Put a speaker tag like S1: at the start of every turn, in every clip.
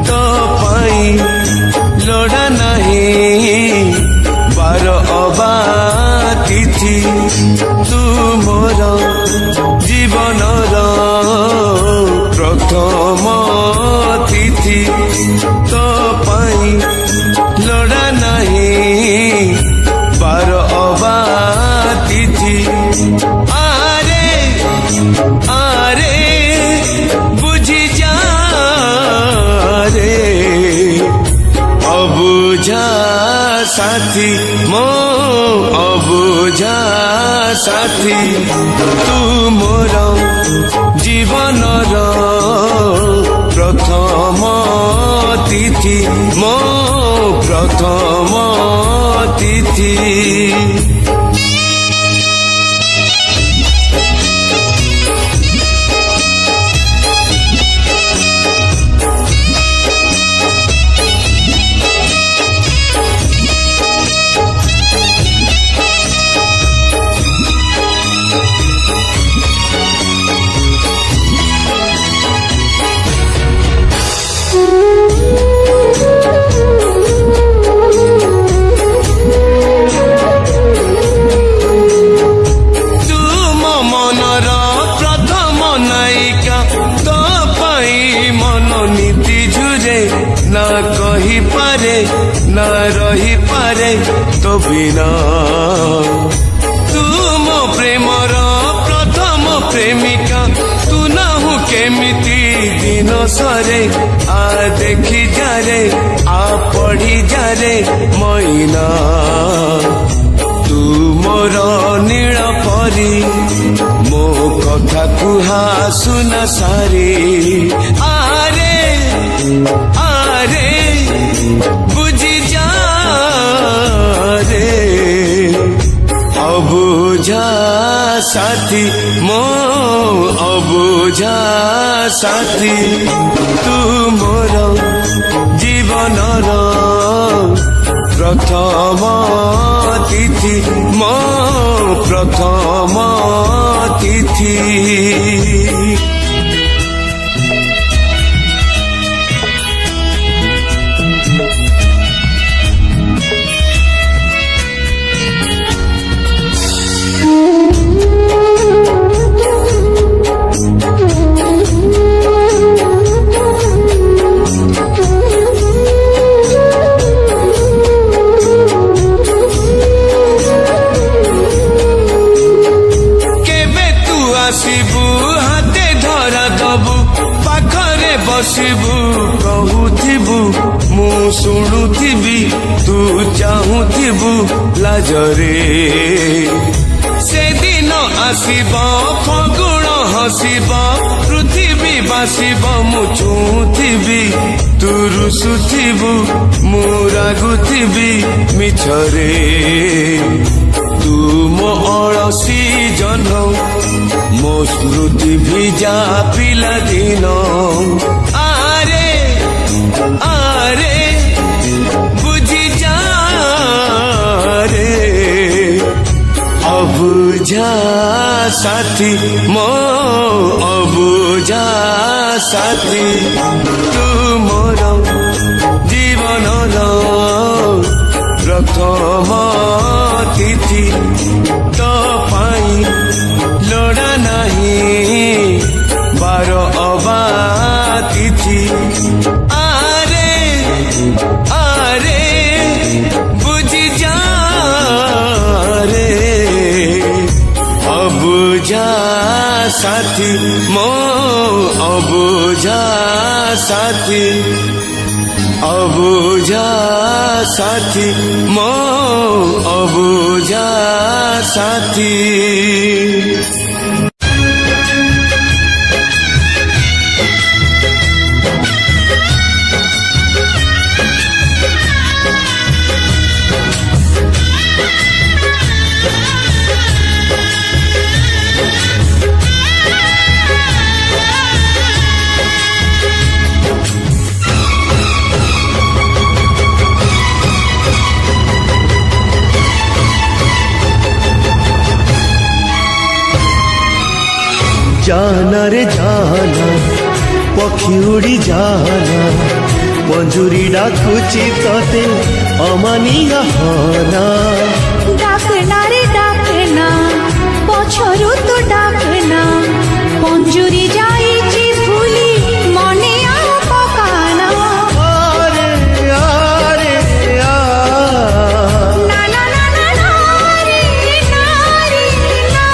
S1: तो पाई लोड़ा नहीं बार अबा तिथि तू मोर जीवनर प्रथम तिथि तो पाई लोड़ा नहीं बार अबा तिथि आरे आरे बुझी जा रे अबुझा साथी मो अबुझा साथी तू मोर जीवनर प्रथम तिथि मो प्रथम तिथि ना कही पारे ना रही पारे तो बिना तू मो प्रेमर प्रथम प्रेमिका तू ना हूँ केमिति दिन सरे आ देखी जारे आ पढ़ी जारे मैना तू मोर नील परी मो कथा कुहा सुना सारी आरे आरे बुझी जा रे अबुझा साथी मो अबुझा साथी तू मोर जीवनर प्रथम तिथि मो प्रथम तिथि हाथे धरा दबु पाखरे बसबु कहूथिबु मु शुणुथिबि तू चाहूथिबु लाजरे से दिन आसीब फगुण हसीब पृथ्वी बासीब मु छुथिबि तू रुसुथिबु मु रागुथिबि मिछरे तू मो अलसी जन मो स्मृति भिजा पिला दिन आरे आरे बुझी जा रे अबुझा साथी मो अबुझा साथी तू मोर जीवनर प्रथम तिथि तो पाई लोड़ा नहीं बार अबा तिथि आरे आरे बुझी जा रे अबुझा साथी मो अबुझा साथी अबुझा साथी मो अबुझा साथी
S2: जाना रे जाना
S1: पक्षी उड़ी जाना मंजूरी डाकुची तोते अमानिया होना
S2: डाकना रे डाकना पछरु तो डाकना मंजूरी जाईची भूली मने आव पकाना
S1: आरे आरे आ
S2: ना ना ना ना ना रे ना रे ना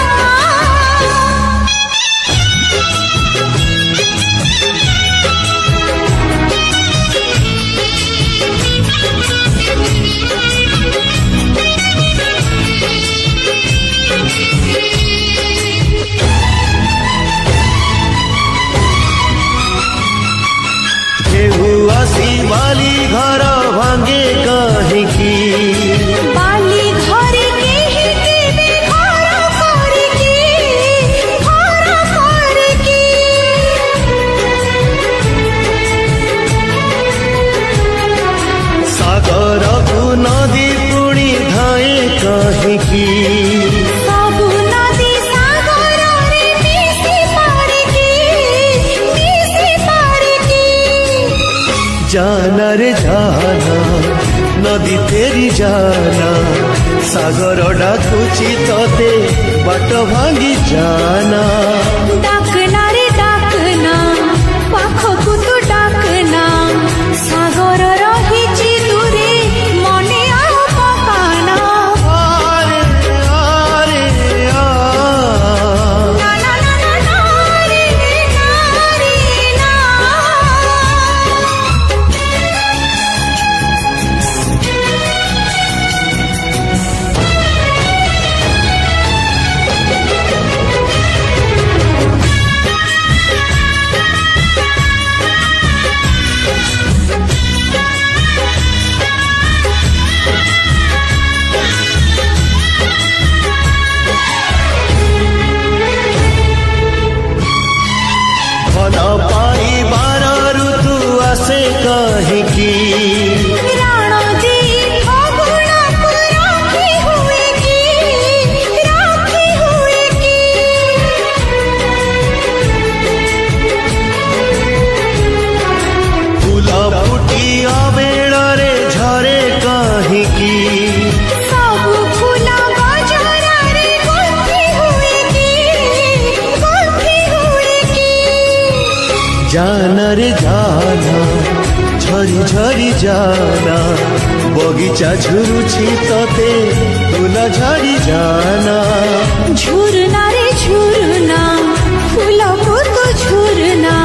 S1: बाली घर भांगे कहीं
S2: बाली घरे केही देबे घर करकी
S1: सागर को नदी पुणी धाए कहीं
S2: सबु नदी सागर रे मिसी पाड़की
S1: जाना रे जाना नदी तेरी जाना सागर डाकुची तोते बाट भांगी जाना
S2: डाकना रे डाकना पाखकु तू डाकना सागर रहिची दूरे मने आव पकाना
S1: आरे आरे आ
S2: ना ना ना ना ना रे ना रे ना
S1: मन पाई बार ऋतु आसे कहीं की
S2: राण दी फगुण को राखी हुए की
S1: फूल फुटी अबेड़े झरे कहीं की
S2: सबु फूला गजरा रे गुंथी हुए की
S1: जाना रे जाना झरी झरी जाना बगीचा झुरुची तोते फूल झड़ी जाना
S2: झुरना रे झुरना फूल को तो झुरना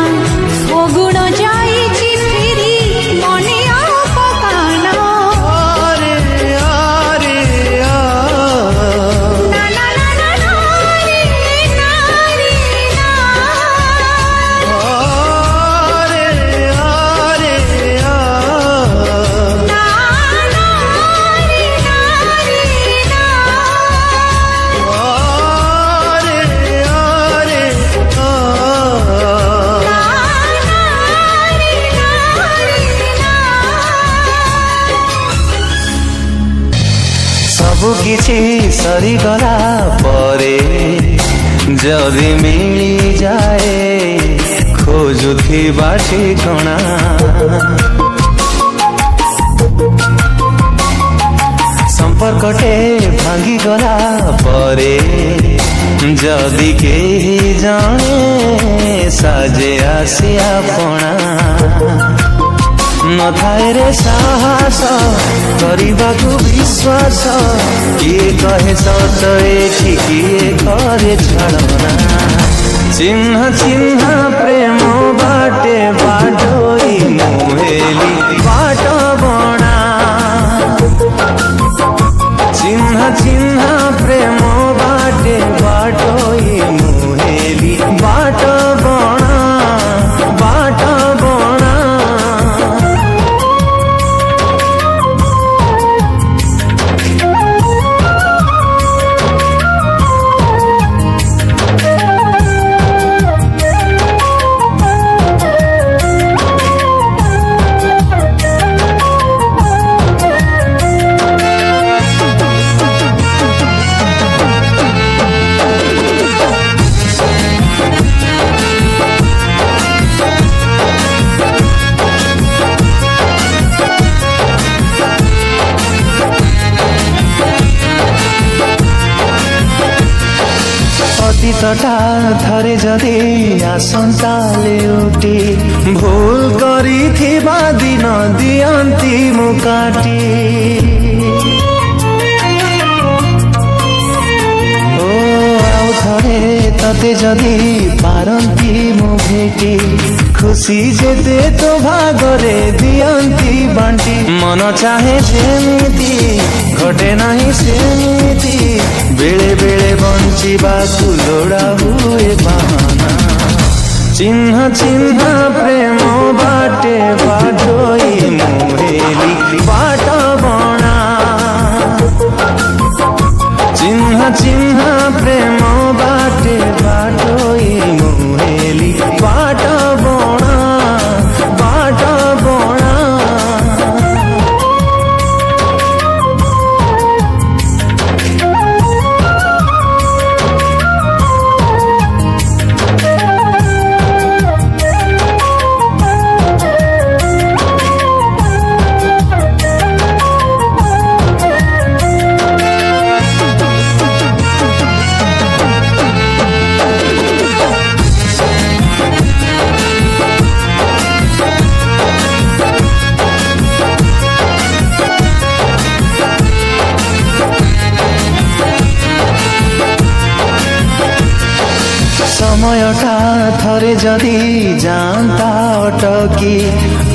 S2: फगुण जाईची फेरी मने आव पकाना
S1: आरे आरे आ
S2: ना ना ना ना ना रे ना रे ना
S1: आरे आरे आ
S2: ना ना रे ना रे ना
S1: आरे आरे आ
S3: सबु किछि सरीगला परे जदि मिली जाए खोजुथिबा ठिकଣା संपर्कटे भांगी गला परे जदि केही जाने साजे आसिया पणा नथाए रे साहस କରିବାକୁ विश्वास किए कहे सत एठी किए करे छलना चिन्ह चिन्ह प्रेम बाटे बाटोई मुहेली बाट बणा चिन्ह चिन्ह प्रेम बाटे बाटोई मुहेली बाट बणा बाट बणा ଅତୀତଟା ଥରେ ଯଦି ଆସନ୍ତା ଲେଉଟି ଭୁଲ କରିଥିବା ଦିନ ଦିଅନ୍ତି ମୁଁ କାଟି ଓ ଆଉ ଥରେ ତତେ ଯଦି ପାରନ୍ତି ମୁଁ ଭେଟି ଖୁସି ଯେତେ ତୋ ଭାଗରେ ଦିଅନ୍ତି ବାଣ୍ଟି ମନ ଚାହେଁ ଯେମିତି ଘଟେ ନାହିଁ ସେମିତି ବେଳେ ବେଳେ ବଞ୍ଚିବାକୁ ଲୋଡ଼ା ହୁଏ ବାହାନା ଚିହ୍ନ ଚିହ୍ନ ପ୍ରେମ ବାଟେ ବାଟୋଇ ମୁହେଲି ବାଟ ବଣା ଚିହ୍ନ ଚିହ୍ନ ପ୍ରେମ ବାଟେ ବାଟୋଇ ମୁହେଲି ବାଟ ବଣା ବାଟ ବଣା ସମୟଟା ଥରେ ଯଦି ଯାଆନ୍ତା ଅଟକି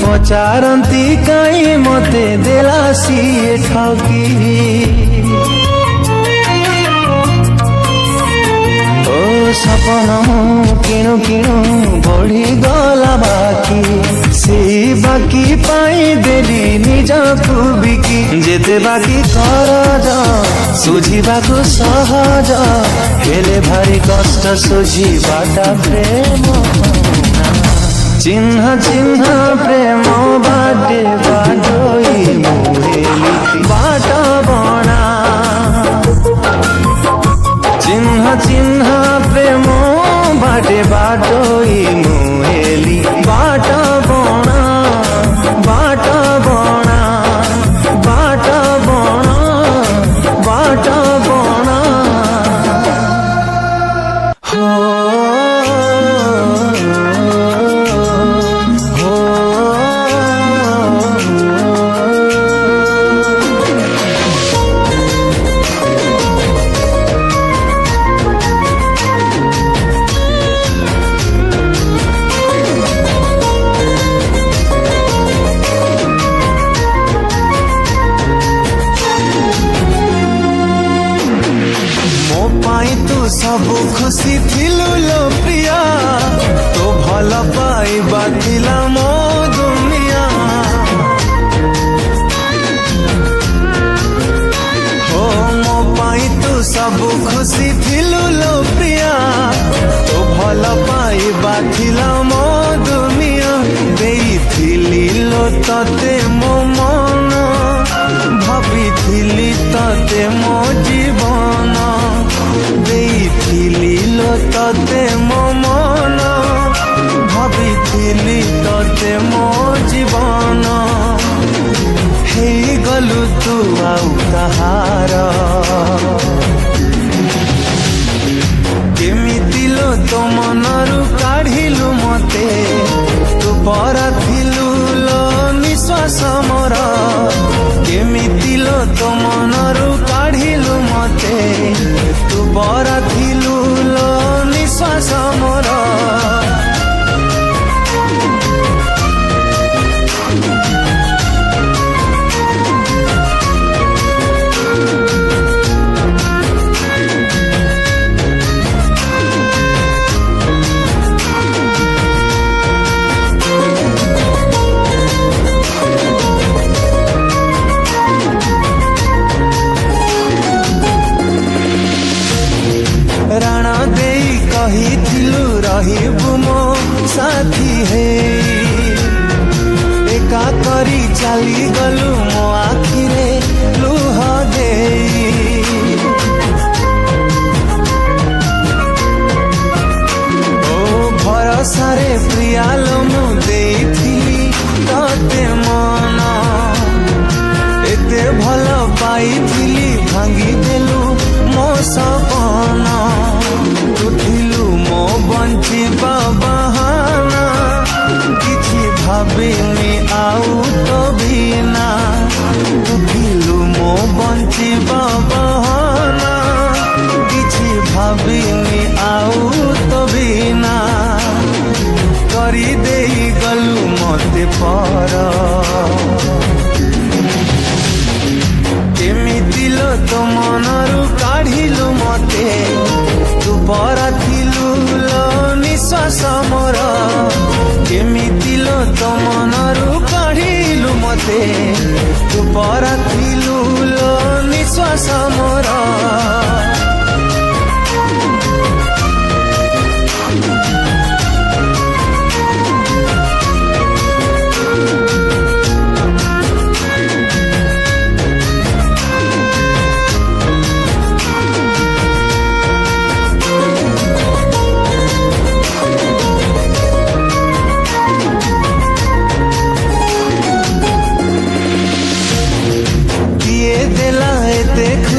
S3: ପଚାରନ୍ତି କାଇଁ ମତେ ଦେଲା ସିଏ ଠକି ଓ ସପନ କିଣୁ କିଣୁ ବଢିଗଲା ବାକି ସେଇ ବାକି ପାଇଁ ଦେଲି ନିଜକୁ ବିକି ଯେତେ ବାକି କରଜ ସୁଝିବାକୁ ସହଜ ହେଲେ ଭାରି କଷ୍ଟ ସୁଝିବାଟା ପ୍ରେମ ଚିହ୍ନ ଚିହ୍ନ ପ୍ରେମ ବାଟେ ବାଟୋଇ ମୁହେଲି ବାଟ ବଣା ଚିହ୍ନ ଚିହ୍ନ ପ୍ରେମ ବାଟେ ବାଟୋଇ ମୁହେଲି ବାଟ ବଣା ବାଟ ବଣା ବାଟ ବଣା ବାଟ ବଣା ho ho ସବୁ ଖୁସି ଥିଲୁ ଲୋ ପ୍ରିୟା ତୋ ଭଲ ପାଇବା ଥିଲା ମୋ ଦୁନିଆ ହୋ ମୋ ପାଇଁ ତୁ ସବୁ ଖୁସି ଥିଲୁ ଲୋ ପ୍ରିୟା ତୋ ଭଲ ପାଇବା ଥିଲା ମୋ ଦୁନିଆ ଦେଇଥିଲି ଲୋ ତତେ ମୋ ମନ ଭାବିଥିଲି ତତେ ମୋ ଜୀବନ ଦେଇଥିଲି ଲୋ ତତେ ମୋ ମନ ଭାବିଥିଲି ତତେ ମୋ ଜୀବନ ହେଇଗଲୁ ତୁ ଆଉ କାହାର କେମିତି ଲୋ ତୋ ମନରୁ କାଢିଲୁ ମତେ ତୁ ପରା ଥିଲୁ ଲୋ ନିଶ୍ୱାସ ମୋର କେମିତି ଲୋ ତୋ ମନରୁ କାଢିଲୁ ମତେ ତୁ ପରା ଥିଲୁ ଲୋ ନିଶ୍ୱାସ ମୋର ରାଣ ଦେଇ କହିଥିଲୁ ରହିବୁ ମୋ ସାଥୀ ହେଇ ଏକା କରି ଚାଲିଗଲୁ ମୋ ଆଖିରେ ଲୁହ ଦେଇ ଓ ଭରସାରେ ପ୍ରିୟାଲୋ ମୁଁ ଦେଇଥିଲି ତତେ ମନ ଏତେ ଭଲ ପାଇଥିଲି ଭାଙ୍ଗିଦେଲୁ ମୋ ସପନ ତୁ ପରା ଥିଲୁ ଲୋ ନିଶ୍ୱାସ ମୋର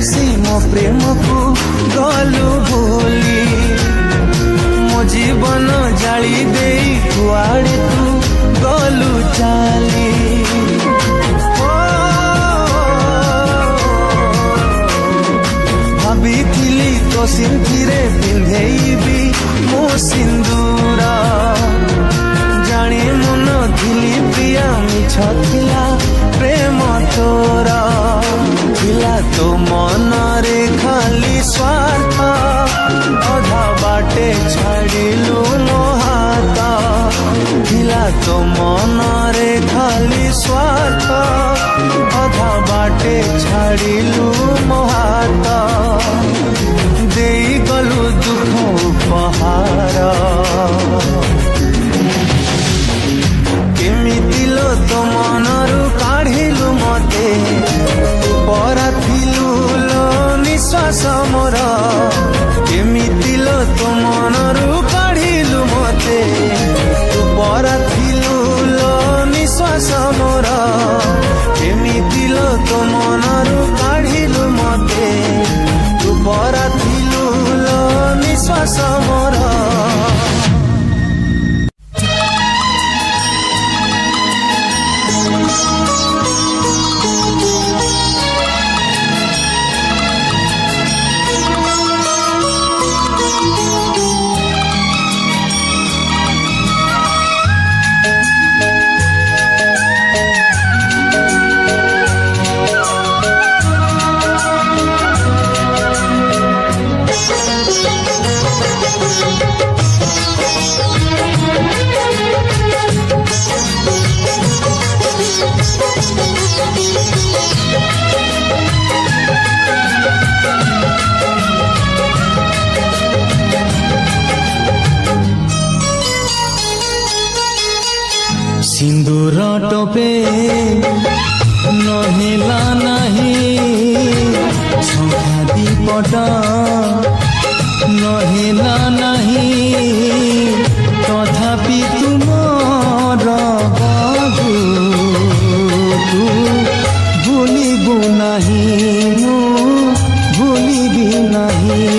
S3: खुशी मो प्रेम को गलु भूली मो जीवन जाली दे कुआड़े तू गलु चाली भाभी थिली तो सिंथिरे पिंधेबी मो सिंदूर जानी मन थिली प्रिया मिछ थिला प्रेम तोरा थिला तो मन रे खाली स्वार्थ अधा बाटे छाड़िलु मो हाथ थिला तो मन रे खाली स्वार्थ अधा बाटे छाड़िलु मो हाथ देई गलु दुख उपहार केमिति लो तो मनरु काढ़िलु मते परा थिलु लो निश्वास मोर केमिति लो तो मनरु काढ़िलु मते परा थिलु लो निश्वास मोर केमिति लो तो मनरु काढ़िलु मते परा थिलु लो निश्वास मोर सिंदूर टोपे नहिला नहीं छुआ दीपट नहिला नहीं तथापि तुमर बाबू तू भूलिबु नहीं मु भूलिबि नहीं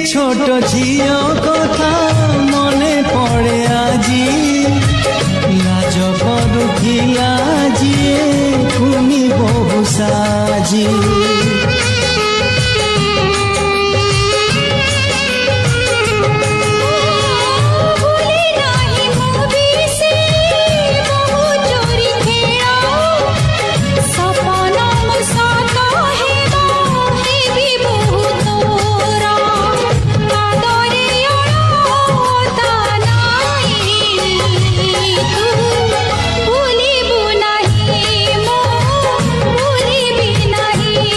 S3: छोट झियो कथा मने पड़े आजी लाज करुथिला जिए कुनी बहु साजी
S2: भूलिबु नहीं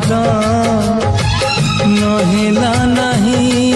S3: ମନ ନହେଲା ନାହିଁ